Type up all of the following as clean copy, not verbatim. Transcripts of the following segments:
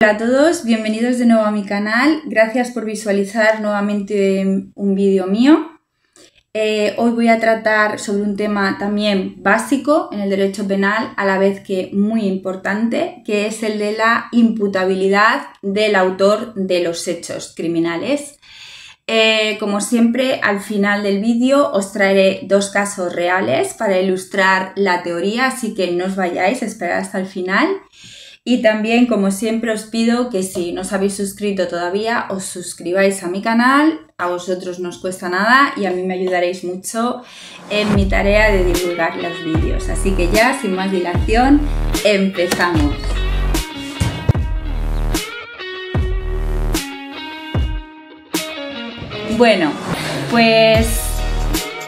Hola a todos, bienvenidos de nuevo a mi canal. Gracias por visualizar nuevamente un vídeo mío. Hoy voy a tratar sobre un tema también básico en el derecho penal, a la vez que muy importante, que es el de la imputabilidad del autor de los hechos criminales. Como siempre, al final del vídeo os traeré dos casos reales para ilustrar la teoría, así que no os vayáis a esperar hasta el final. Y también, como siempre, os pido que si no os habéis suscrito todavía, os suscribáis a mi canal. A vosotros no os cuesta nada y a mí me ayudaréis mucho en mi tarea de divulgar los vídeos. Así que ya, sin más dilación, empezamos. Bueno, pues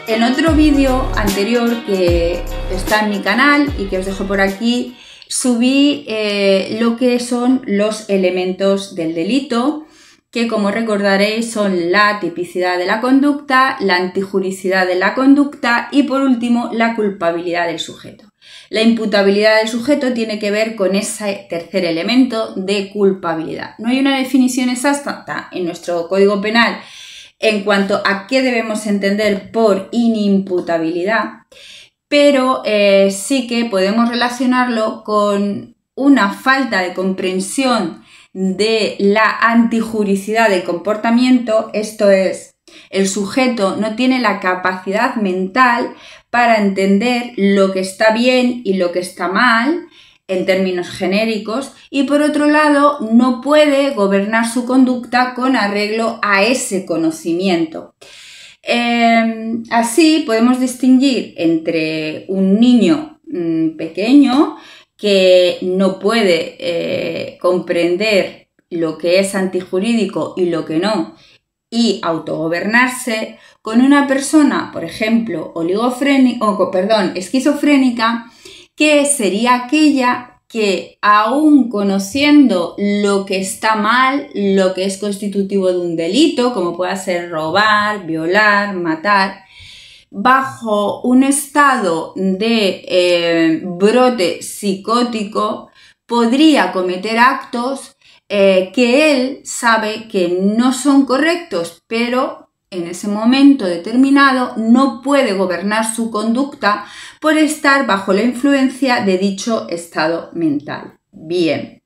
en otro vídeo anterior que está en mi canal y que os dejo por aquí, subí lo que son los elementos del delito, que como recordaréis son la tipicidad de la conducta, la antijuricidad de la conducta y por último la culpabilidad del sujeto. La imputabilidad del sujeto tiene que ver con ese tercer elemento de culpabilidad. No hay una definición exacta en nuestro Código Penal en cuanto a qué debemos entender por inimputabilidad, pero sí que podemos relacionarlo con una falta de comprensión de la antijuricidad del comportamiento, esto es, el sujeto no tiene la capacidad mental para entender lo que está bien y lo que está mal en términos genéricos y por otro lado no puede gobernar su conducta con arreglo a ese conocimiento. Así podemos distinguir entre un niño pequeño que no puede comprender lo que es antijurídico y lo que no y autogobernarse, con una persona, por ejemplo, esquizofrénica, que sería aquella que aún conociendo lo que está mal, lo que es constitutivo de un delito, como pueda ser robar, violar, matar, bajo un estado de brote psicótico, podría cometer actos que él sabe que no son correctos, pero en ese momento determinado no puede gobernar su conducta por estar bajo la influencia de dicho estado mental. Bien,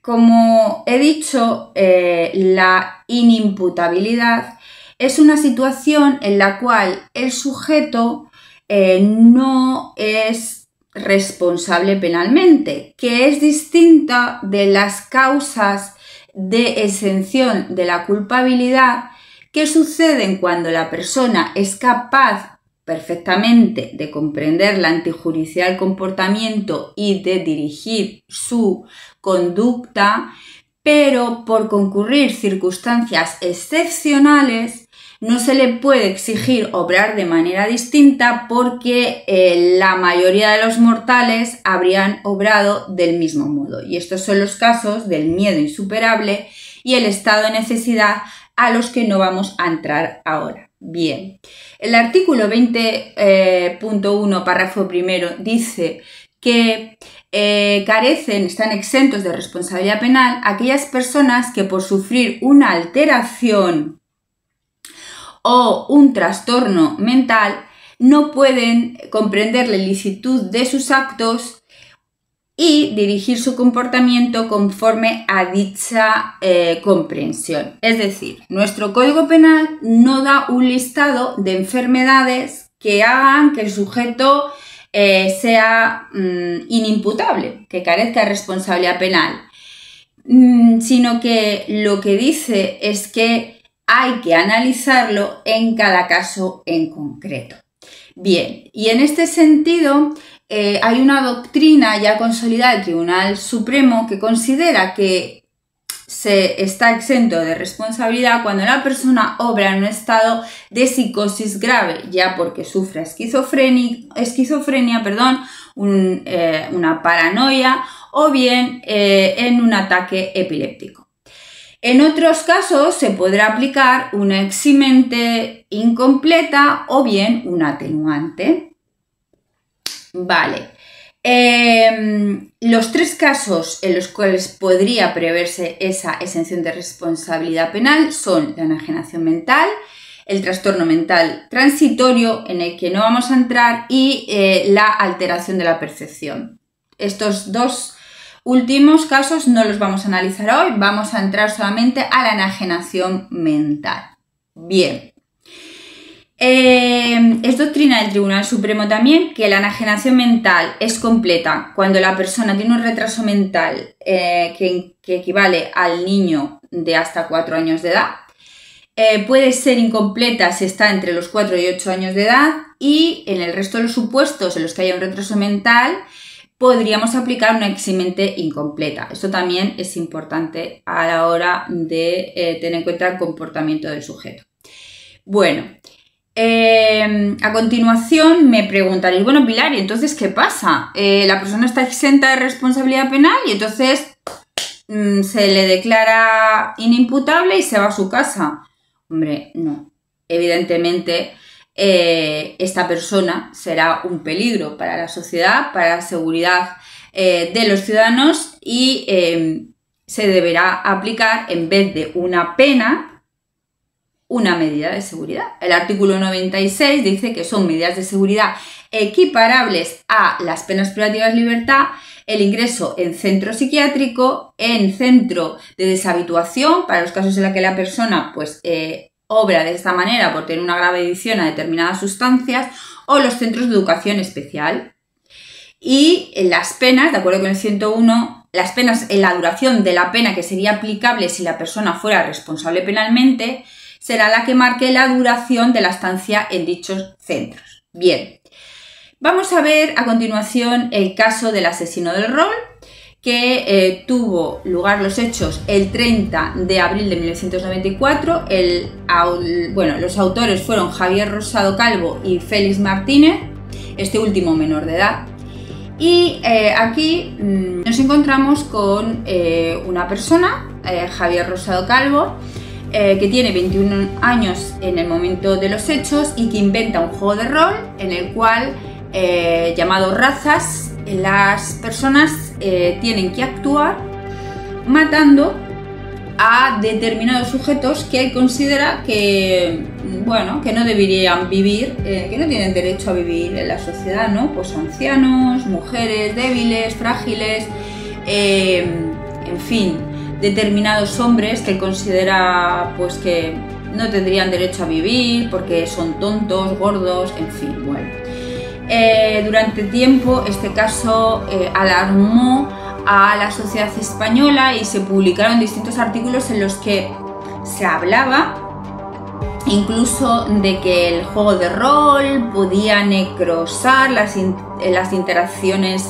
como he dicho, la inimputabilidad es una situación en la cual el sujeto no es responsable penalmente, que es distinta de las causas de exención de la culpabilidad que suceden cuando la persona es capaz perfectamente de comprender la antijuricidad del comportamiento y de dirigir su conducta, pero por concurrir circunstancias excepcionales no se le puede exigir obrar de manera distinta porque la mayoría de los mortales habrían obrado del mismo modo. Y estos son los casos del miedo insuperable y el estado de necesidad a los que no vamos a entrar ahora. Bien, el artículo 20.1, párrafo primero, dice que están exentos de responsabilidad penal aquellas personas que por sufrir una alteración o un trastorno mental no pueden comprender la ilicitud de sus actos y dirigir su comportamiento conforme a dicha comprensión. Es decir, nuestro Código Penal no da un listado de enfermedades que hagan que el sujeto sea inimputable, que carezca de responsabilidad penal, sino que lo que dice es que hay que analizarlo en cada caso en concreto. Bien, y en este sentido hay una doctrina ya consolidada del Tribunal Supremo que considera que se está exento de responsabilidad cuando la persona obra en un estado de psicosis grave, ya porque sufre esquizofrenia, una paranoia o bien en un ataque epiléptico. En otros casos se podrá aplicar una eximente incompleta o bien un atenuante. Vale, Los 3 casos en los cuales podría preverse esa exención de responsabilidad penal son la enajenación mental, el trastorno mental transitorio, en el que no vamos a entrar, y la alteración de la percepción. Estos 2 últimos casos no los vamos a analizar hoy, vamos a entrar solamente a la enajenación mental. Bien. Es doctrina del Tribunal Supremo también que la enajenación mental es completa cuando la persona tiene un retraso mental que equivale al niño de hasta 4 años de edad. Puede ser incompleta si está entre los 4 y 8 años de edad, y en el resto de los supuestos en los que haya un retraso mental podríamos aplicar una eximente incompleta. Esto también es importante a la hora de tener en cuenta el comportamiento del sujeto. Bueno, a continuación me preguntaréis, bueno, Pilar, ¿y entonces qué pasa? La persona está exenta de responsabilidad penal y entonces se le declara inimputable y se va a su casa. Hombre, no. Evidentemente, esta persona será un peligro para la sociedad, para la seguridad de los ciudadanos, y se deberá aplicar, en vez de una pena, una medida de seguridad. El artículo 96 dice que son medidas de seguridad equiparables a las penas privativas de libertad, el ingreso en centro psiquiátrico, en centro de deshabituación, para los casos en los que la persona pues, obra de esta manera por tener una grave adicción a determinadas sustancias, o los centros de educación especial. Y las penas, de acuerdo con el 101, las penas, en la duración de la pena que sería aplicable si la persona fuera responsable penalmente, será la que marque la duración de la estancia en dichos centros. Bien, vamos a ver a continuación el caso del asesino del rol, que tuvo lugar los hechos el 30 de abril de 1994. Los autores fueron Javier Rosado Calvo y Félix Martínez, este último menor de edad. Y aquí nos encontramos con una persona, Javier Rosado Calvo, que tiene 21 años en el momento de los hechos y que inventa un juego de rol en el cual, llamado Razas, las personas tienen que actuar matando a determinados sujetos que él considera que, bueno, que no deberían vivir, que no tienen derecho a vivir en la sociedad, ¿no? Pues ancianos, mujeres débiles, frágiles, en fin, determinados hombres que él considera pues que no tendrían derecho a vivir porque son tontos, gordos, en fin, bueno. Durante tiempo este caso alarmó a la sociedad española y se publicaron distintos artículos en los que se hablaba incluso de que el juego de rol podía necrosar las interacciones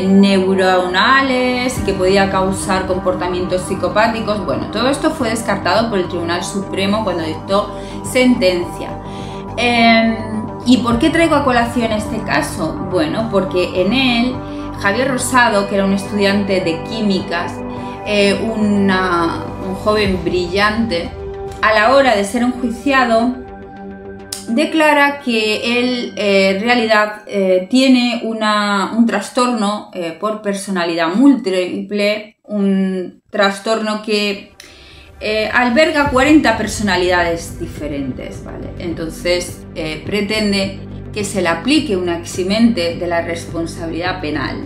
neuronales y que podía causar comportamientos psicopáticos. Bueno, todo esto fue descartado por el Tribunal Supremo cuando dictó sentencia. ¿Y por qué traigo a colación este caso? Bueno, porque en él Javier Rosado, que era un estudiante de químicas, un joven brillante, a la hora de ser enjuiciado, declara que él en realidad tiene un trastorno por personalidad múltiple, un trastorno que alberga 40 personalidades diferentes, ¿vale? Entonces pretende que se le aplique una eximente de la responsabilidad penal.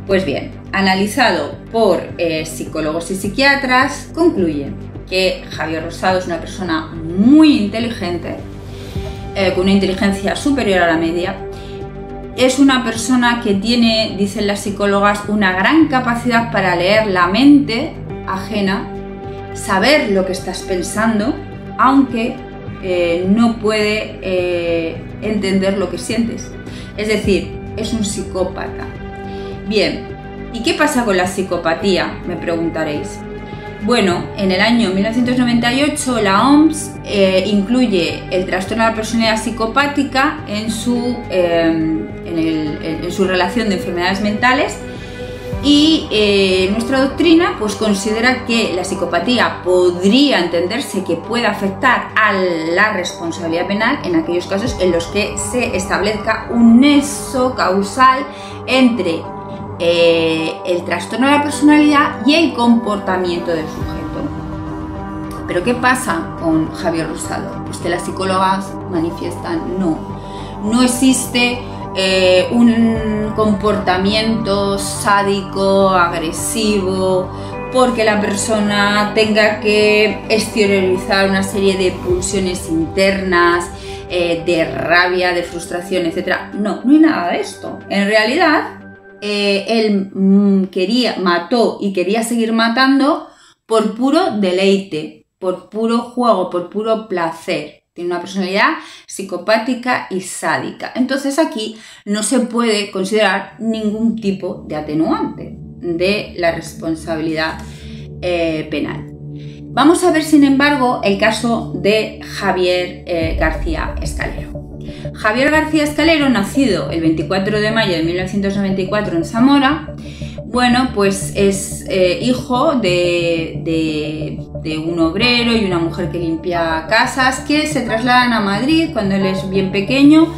Pues bien, analizado por psicólogos y psiquiatras, concluye que Javier Rosado es una persona muy inteligente, con una inteligencia superior a la media. Es una persona que tiene, dicen las psicólogas, una gran capacidad para leer la mente ajena, saber lo que estás pensando, aunque no puede entender lo que sientes. Es decir, es un psicópata. Bien, ¿y qué pasa con la psicopatía?, me preguntaréis. Bueno, en el año 1998 la OMS incluye el trastorno de la personalidad psicopática en su relación de enfermedades mentales, y nuestra doctrina pues considera que la psicopatía podría entenderse que puede afectar a la responsabilidad penal en aquellos casos en los que se establezca un nexo causal entre el trastorno de la personalidad y el comportamiento del sujeto. ¿Pero qué pasa con Javier Rosado? Pues que las psicólogas manifiestan no existe un comportamiento sádico, agresivo, porque la persona tenga que exteriorizar una serie de pulsiones internas, de rabia, de frustración, etc. No hay nada de esto. En realidad, él mató y quería seguir matando por puro deleite, por puro juego, por puro placer. Tiene una personalidad psicopática y sádica. Entonces aquí no se puede considerar ningún tipo de atenuante de la responsabilidad penal. Vamos a ver, sin embargo, el caso de Javier García Escalero. Javier García Escalero, nacido el 24 de mayo de 1994 en Zamora, bueno, pues es hijo de un obrero y una mujer que limpia casas, que se trasladan a Madrid cuando él es bien pequeño,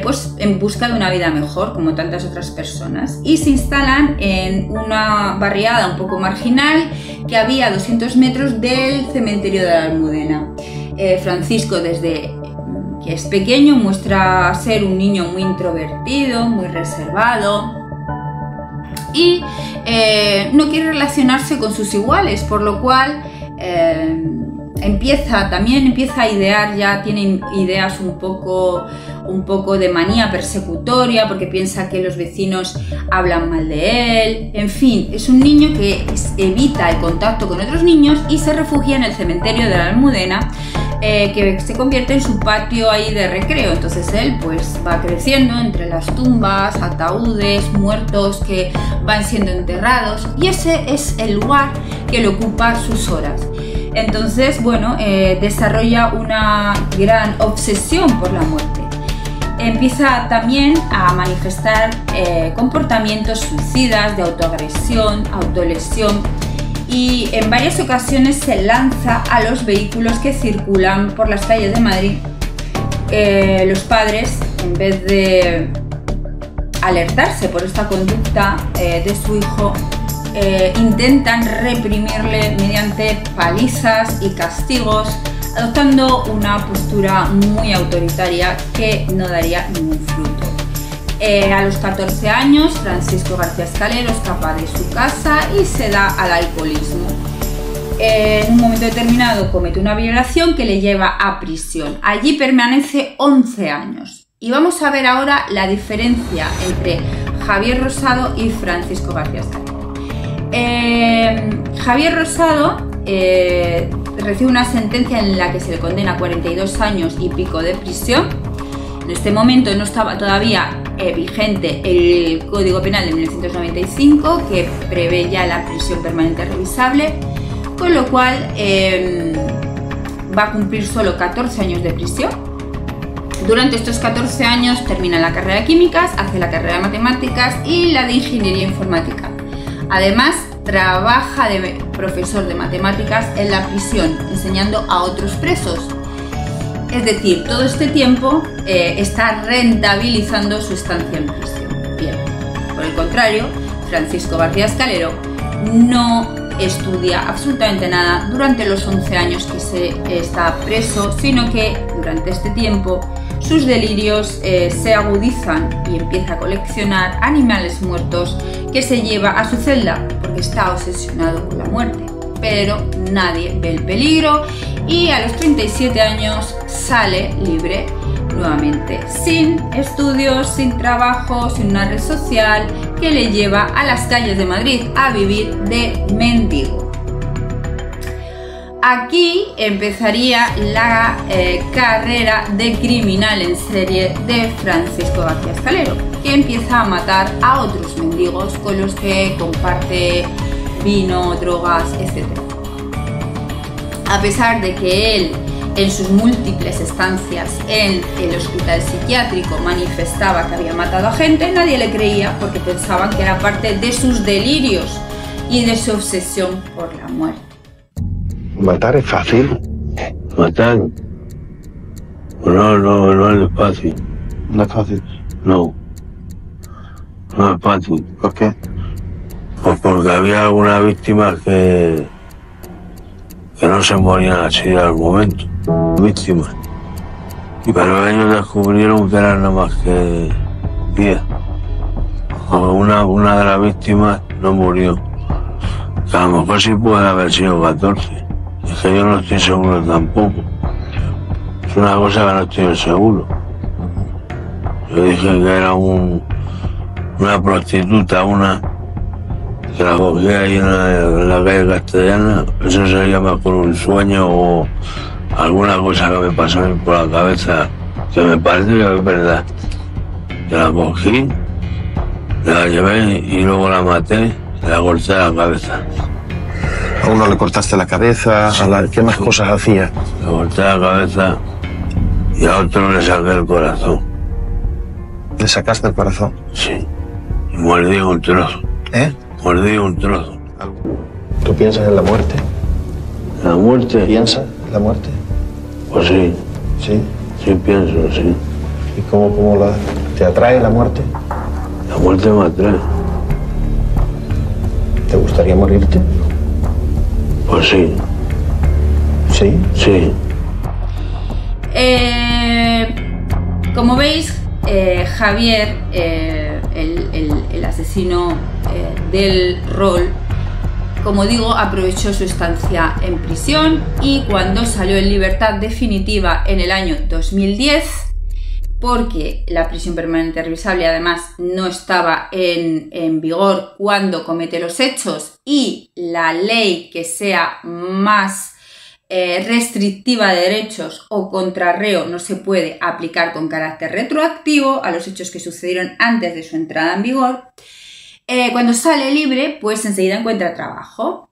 pues en busca de una vida mejor, como tantas otras personas, y se instalan en una barriada un poco marginal que había a 200 metros del cementerio de la Almudena. Francisco, desde que es pequeño, muestra ser un niño muy introvertido, muy reservado, y no quiere relacionarse con sus iguales, por lo cual empieza a idear, ya tiene ideas un poco de manía persecutoria, porque piensa que los vecinos hablan mal de él. En fin, es un niño que evita el contacto con otros niños y se refugia en el cementerio de la Almudena, que se convierte en su patio ahí de recreo. Entonces él pues va creciendo entre las tumbas, ataúdes, muertos que van siendo enterrados, y ese es el lugar que le ocupa sus horas. Entonces, bueno, desarrolla una gran obsesión por la muerte. Empieza también a manifestar comportamientos suicidas, de autoagresión, autolesión, y en varias ocasiones se lanza a los vehículos que circulan por las calles de Madrid. Los padres, en vez de alertarse por esta conducta de su hijo, intentan reprimirle mediante palizas y castigos, adoptando una postura muy autoritaria que no daría ningún fruto. A los 14 años, Francisco García Escalero escapa de su casa y se da al alcoholismo. En un momento determinado comete una violación que le lleva a prisión. Allí permanece 11 años. Y vamos a ver ahora la diferencia entre Javier Rosado y Francisco García Escalero. Javier Rosado recibe una sentencia en la que se le condena a 42 años y pico de prisión. En este momento no estaba todavía vigente el Código Penal de 1995, que prevé ya la prisión permanente revisable, con lo cual va a cumplir solo 14 años de prisión. Durante estos 14 años termina la carrera de químicas, hace la carrera de matemáticas y la de ingeniería informática. Además, trabaja de profesor de matemáticas en la prisión, enseñando a otros presos. Es decir, todo este tiempo está rentabilizando su estancia en prisión. Bien, por el contrario, Francisco García Escalero no estudia absolutamente nada durante los 11 años que se está preso, sino que durante este tiempo sus delirios se agudizan y empieza a coleccionar animales muertos que se lleva a su celda porque está obsesionado con la muerte. Pero nadie ve el peligro y a los 37 años sale libre nuevamente, sin estudios, sin trabajo, sin una red social, que le lleva a las calles de Madrid a vivir de mendigo. Aquí empezaría la carrera de criminal en serie de Francisco García Escalero, que empieza a matar a otros mendigos con los que comparte vino, drogas, etc. A pesar de que él, en sus múltiples estancias en el hospital psiquiátrico, manifestaba que había matado a gente, nadie le creía porque pensaban que era parte de sus delirios y de su obsesión por la muerte. ¿Matar es fácil? ¿Matar? No es fácil. No es fácil. No. No es fácil. ¿Por qué? Pues porque había algunas víctimas que no se morían así al momento. Víctimas. Pero ellos descubrieron que eran nada más que 10. Una de las víctimas no murió. Que a lo mejor sí puede haber sido 14. Es que yo no estoy seguro tampoco. Es una cosa que no estoy seguro. Yo dije que era una prostituta, que la cogía ahí en la calle Castellana. Eso sería más por un sueño o alguna cosa que me pasó por la cabeza, que me parece que es verdad. Que la cogí, la llevé y luego la maté, la corté la cabeza. A uno le cortaste la cabeza, ¿qué más cosas hacía? Le corté la cabeza y a otro le saqué el corazón. ¿Le sacaste el corazón? Sí. Y mordí un trozo. ¿Eh? Mordí un trozo. ¿Tú piensas en la muerte? ¿La muerte? ¿Piensas en la muerte? Pues sí. ¿Sí? Sí pienso, sí. ¿Y cómo te atrae la muerte? La muerte me atrae. ¿Te gustaría morirte? Pues sí. ¿Sí? Sí. Como veis, Javier, el asesino del rol, como digo, aprovechó su estancia en prisión y cuando salió en libertad definitiva en el año 2010, porque la prisión permanente revisable además no estaba en vigor cuando comete los hechos y la ley que sea más restrictiva de derechos o contra reo no se puede aplicar con carácter retroactivo a los hechos que sucedieron antes de su entrada en vigor. Cuando sale libre, pues enseguida encuentra trabajo.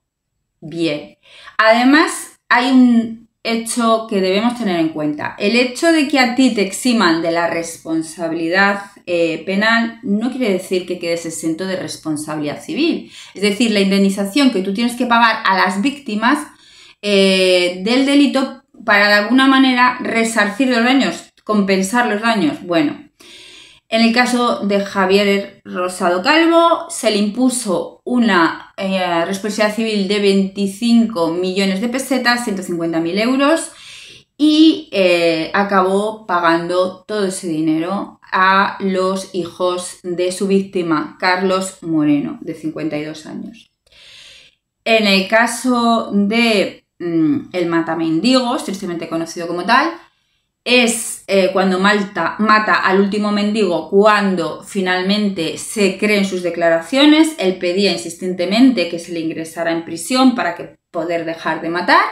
Bien. Además, hay un hecho que debemos tener en cuenta. El hecho de que a ti te eximan de la responsabilidad penal no quiere decir que quedes exento de responsabilidad civil. Es decir, la indemnización que tú tienes que pagar a las víctimas del delito para de alguna manera resarcir los daños, compensar los daños. Bueno, en el caso de Javier Rosado Calvo se le impuso una responsabilidad civil de 25 millones de pesetas, 150.000 euros, y acabó pagando todo ese dinero a los hijos de su víctima, Carlos Moreno, de 52 años. En el caso de el matamendigos, tristemente conocido como tal, es cuando mata al último mendigo cuando finalmente se cree en sus declaraciones. Él pedía insistentemente que se le ingresara en prisión para poder dejar de matar.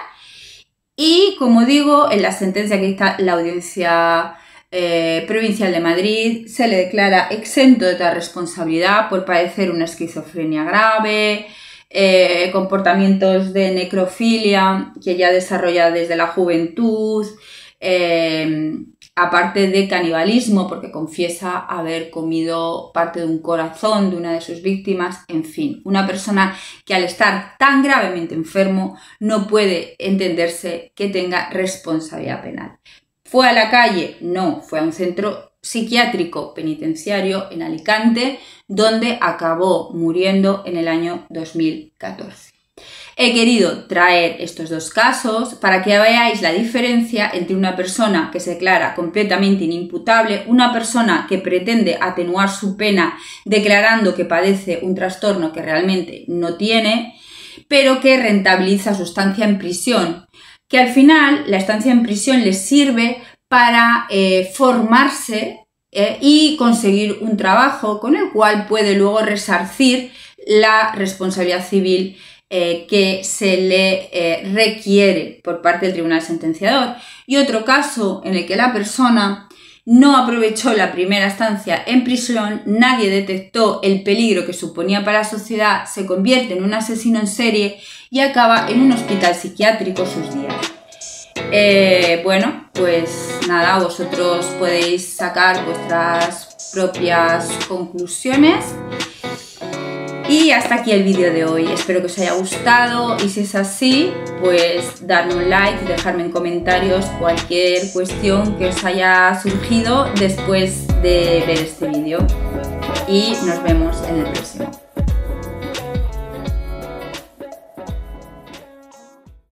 Y como digo, en la sentencia que dicta la Audiencia Provincial de Madrid se le declara exento de toda responsabilidad por padecer una esquizofrenia grave, comportamientos de necrofilia que ya desarrolla desde la juventud, aparte de canibalismo porque confiesa haber comido parte de un corazón de una de sus víctimas. En fin, una persona que al estar tan gravemente enfermo no puede entenderse que tenga responsabilidad penal. ¿Fue a la calle? No, fue a un centro psiquiátrico penitenciario en Alicante, donde acabó muriendo en el año 2014. He querido traer estos dos casos para que veáis la diferencia entre una persona que se declara completamente inimputable, una persona que pretende atenuar su pena declarando que padece un trastorno que realmente no tiene, pero que rentabiliza su estancia en prisión, que al final la estancia en prisión les sirve para formarse y conseguir un trabajo con el cual puede luego resarcir la responsabilidad civil que se le requiere por parte del tribunal sentenciador. Y otro caso en el que la persona no aprovechó la primera estancia en prisión, nadie detectó el peligro que suponía para la sociedad, se convierte en un asesino en serie y acaba en un hospital psiquiátrico sus días. Bueno, pues nada, vosotros podéis sacar vuestras propias conclusiones. Y hasta aquí el vídeo de hoy. Espero que os haya gustado y si es así, pues darme un like, dejarme en comentarios cualquier cuestión que os haya surgido después de ver este vídeo. y nos vemos en el próximo.